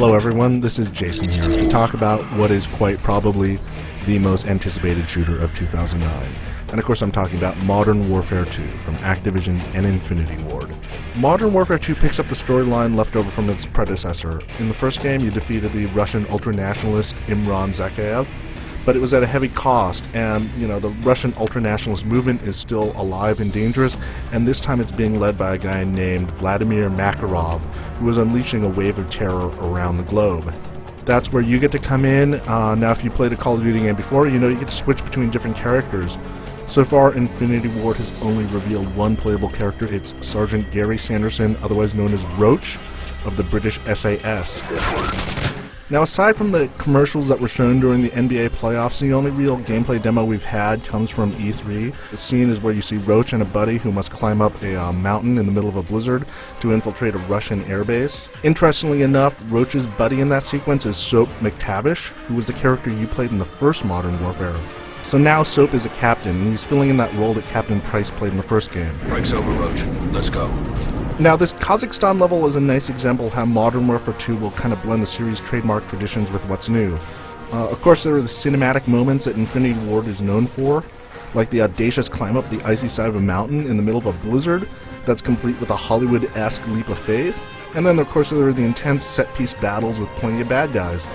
Hello everyone, this is Jason here to talk about what is quite probably the most anticipated shooter of 2009. And of course I'm talking about Modern Warfare 2 from Activision and Infinity Ward. Modern Warfare 2 picks up the storyline left over from its predecessor. In the first game you defeated the Russian ultranationalist Imran Zakhaev, but it was at a heavy cost, and the Russian ultranationalist movement is still alive and dangerous, and this time it's being led by a guy named Vladimir Makarov, who is unleashing a wave of terror around the globe. That's where you get to come in. Now if you played a Call of Duty game before, you get to switch between different characters. So far, Infinity Ward has only revealed one playable character. It's Sergeant Gary Sanderson, otherwise known as Roach, of the British SAS. Now, aside from the commercials that were shown during the NBA playoffs, the only real gameplay demo we've had comes from E3. The scene is where you see Roach and a buddy who must climb up a mountain in the middle of a blizzard to infiltrate a Russian airbase. Interestingly enough, Roach's buddy in that sequence is Soap McTavish, who was the character you played in the first Modern Warfare. So now Soap is a captain, and he's filling in that role that Captain Price played in the first game. Break's over, Roach. Let's go. Now, this Kazakhstan level is a nice example of how Modern Warfare 2 will kind of blend the series' trademark traditions with what's new. Of course, there are the cinematic moments that Infinity Ward is known for, like the audacious climb up the icy side of a mountain in the middle of a blizzard that's complete with a Hollywood-esque leap of faith. And then, of course, there are the intense set-piece battles with plenty of bad guys.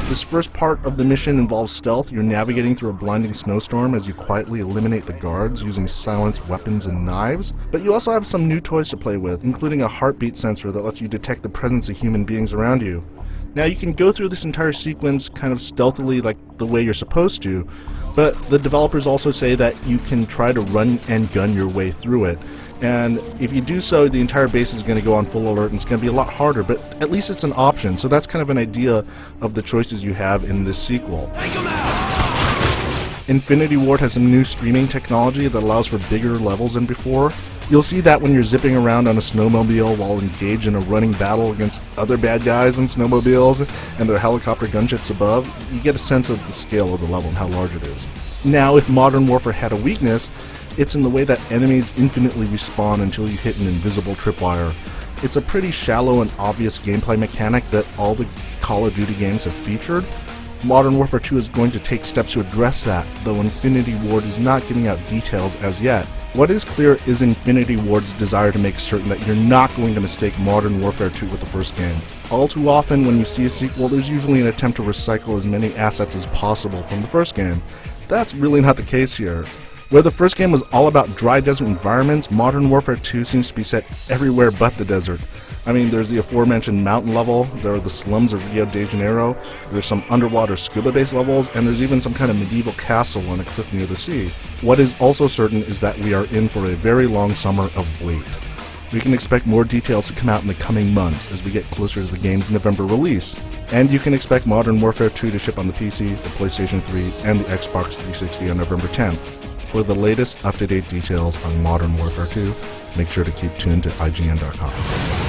This first part of the mission involves stealth. You're navigating through a blinding snowstorm as you quietly eliminate the guards using silenced weapons and knives. But you also have some new toys to play with, including a heartbeat sensor that lets you detect the presence of human beings around you. Now you can go through this entire sequence kind of stealthily like the way you're supposed to, but the developers also say that you can try to run and gun your way through it. And if you do so, the entire base is going to go on full alert and it's going to be a lot harder, but at least it's an option. So that's kind of an idea of the choices you have in this sequel. Infinity Ward has some new streaming technology that allows for bigger levels than before. You'll see that when you're zipping around on a snowmobile while engaged in a running battle against other bad guys in snowmobiles and their helicopter gunships above. You get a sense of the scale of the level and how large it is. Now, if Modern Warfare had a weakness, it's in the way that enemies infinitely respawn until you hit an invisible tripwire. It's a pretty shallow and obvious gameplay mechanic that all the Call of Duty games have featured. Modern Warfare 2 is going to take steps to address that, though Infinity Ward is not giving out details as yet. What is clear is Infinity Ward's desire to make certain that you're not going to mistake Modern Warfare 2 with the first game. All too often when you see a sequel, there's usually an attempt to recycle as many assets as possible from the first game. That's really not the case here. Where the first game was all about dry desert environments, Modern Warfare 2 seems to be set everywhere but the desert. I mean, there's the aforementioned mountain level, there are the slums of Rio de Janeiro, there's some underwater scuba-based levels, and there's even some kind of medieval castle on a cliff near the sea. What is also certain is that we are in for a very long summer of wait. We can expect more details to come out in the coming months as we get closer to the game's November release. And you can expect Modern Warfare 2 to ship on the PC, the PlayStation 3, and the Xbox 360 on November 10th. For the latest up-to-date details on Modern Warfare 2, make sure to keep tuned to IGN.com.